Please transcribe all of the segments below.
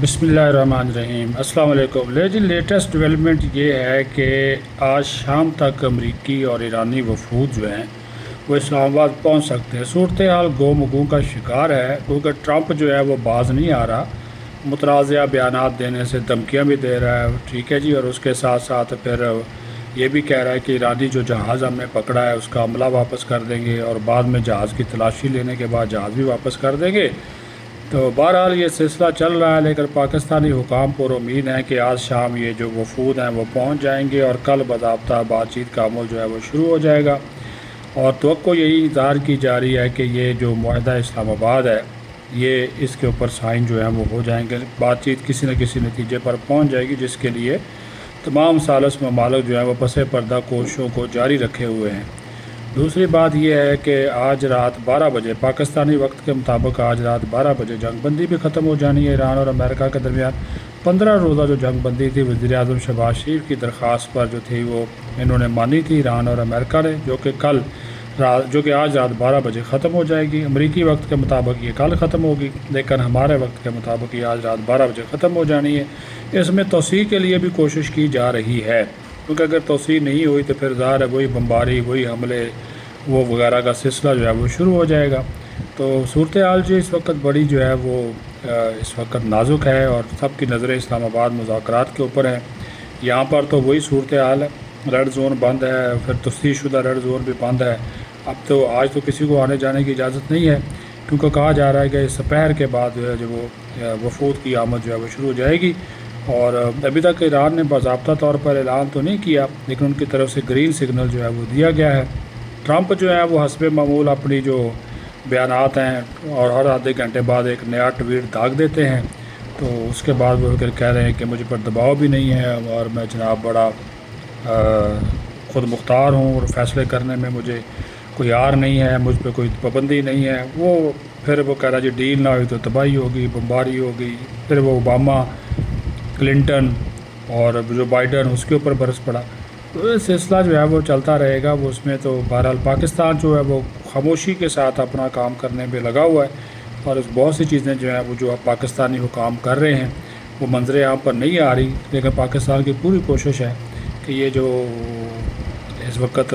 बिस्मिल्लाहिर्रहमानिर्रहीम। अस्सलाम वालेकुम। लेकिन लेटेस्ट डेवलपमेंट ये है कि आज शाम तक अमरीकी और ईरानी वफूद जो हैं वो इस्लामाबाद पहुंच सकते हैं। सूरत हाल गो मगू का शिकार है क्योंकि ट्रंप जो है वो बाज नहीं आ रहा, मुतनाज़ा बयानात देने से धमकियाँ भी दे रहा है, ठीक है जी। और उसके साथ साथ फिर ये भी कह रहा है कि ईरानी जो जहाज़ हमने पकड़ा है उसका अमला वापस कर देंगे और बाद में जहाज़ की तलाशी लेने के बाद जहाज़ भी वापस कर देंगे। तो बहरहाल ये सिलसिला चल रहा है, लेकिन पाकिस्तानी हुकाम पर उम्मीद है कि आज शाम ये जो वफूद हैं वो पहुंच जाएंगे और कल बाज़ाब्ता बातचीत का अमल जो है वो शुरू हो जाएगा। और तवक्को यही इज़हार की जा रही है कि ये जो मुआहदा इस्लामाबाद है ये इसके ऊपर साइन जो है वो हो जाएंगे, बातचीत किसी न किसी नतीजे पर पहुंच जाएगी, जिसके लिए तमाम सालस ममालिक जो है वो पसे पर्दा कोशिशों को जारी रखे हुए हैं। दूसरी बात यह है कि आज रात 12 बजे पाकिस्तानी वक्त के मुताबिक आज रात 12 बजे जंग बंदी भी ख़त्म हो जानी है। ईरान और अमेरिका के दरमियान 15 रोज़ा जो जंग बंदी थी वज़ीर आज़म शहबाज शरीफ की दरख्वास्त पर जो थी वो इन्होंने मानी थी ईरान और अमेरिका ने, जो कि आज रात 12 बजे ख़त्म हो जाएगी। अमरीकी वक्त के मुताबिक ये कल ख़त्म होगी, लेकिन हमारे वक्त के मुताबिक ये आज रात 12 बजे ख़त्म हो जानी है। इसमें तोसी के लिए भी कोशिश की जा रही है, क्योंकि अगर तोसी नहीं हुई तो फिर ज़ाहिर है वही बमबारी, वही हमले वो वगैरह का सिलसिला जो है वो शुरू हो जाएगा। तो सूरत हाल जो इस वक्त बड़ी जो है वो इस वक्त नाजुक है और सब की नज़रें इस्लामाबाद मुज़ाकरात के ऊपर हैं। यहाँ पर तो वही सूरत हाल है, रेड जोन बंद है, फिर तस्दीक शुदा रेड जोन भी बंद है। अब तो आज तो किसी को आने जाने की इजाज़त नहीं है, क्योंकि कहा जा रहा है कि दोपहर के बाद जो है जो वो वफूद की आमद जो है वो शुरू हो जाएगी। और अभी तक ईरान ने बाज़ाब्ता तौर पर ऐलान तो नहीं किया, लेकिन उनकी तरफ से ग्रीन सिग्नल जो है वो दिया गया है। ट्रंप जो है वो हस्बे मामूल अपनी जो बयानात हैं और हर आधे घंटे बाद एक नया ट्वीट दाग देते हैं, तो उसके बाद वो फिर कह रहे हैं कि मुझ पर दबाव भी नहीं है और मैं जनाब बड़ा ख़ुद मुख्तार हूँ और फ़ैसले करने में मुझे कोई यार नहीं है, मुझ पर कोई पाबंदी नहीं है। वो फिर वो कह रहा जी डील ना हुई तो तबाही होगी, बमबारी होगी। फिर वो ओबामा, क्लिंटन और जो बाइडन उसके ऊपर बरस पड़ा। तो ये सिलसिला जो है वो चलता रहेगा। वो उसमें तो बहरहाल पाकिस्तान जो है वो खामोशी के साथ अपना काम करने में लगा हुआ है और बहुत सी चीज़ें जो है वो जो पाकिस्तानी हुकाम कर रहे हैं वो मंजर आम पर नहीं आ रही, लेकिन पाकिस्तान की पूरी कोशिश है कि ये जो इस वक्त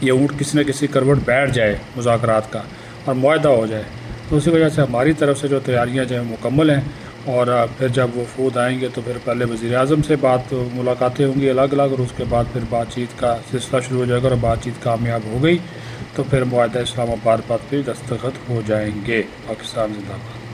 ये ऊँट किसी न किसी करवट बैठ जाए मुज़ाकरात का और मुआहदा हो जाए। तो उसी वजह से हमारी तरफ से जो तैयारियाँ जो हैं मुकम्मल हैं। और फिर जब वफूद आएंगे तो फिर पहले वज़ीर आज़म से मुलाकातें होंगी अलग अलग, और उसके बाद फिर बातचीत का सिलसिला शुरू हो जाएगा। और बातचीत कामयाब हो गई तो फिर मुआहदा इस्लामाबाद पर भी दस्तखत हो जाएंगे। पाकिस्तान जिंदाबाद।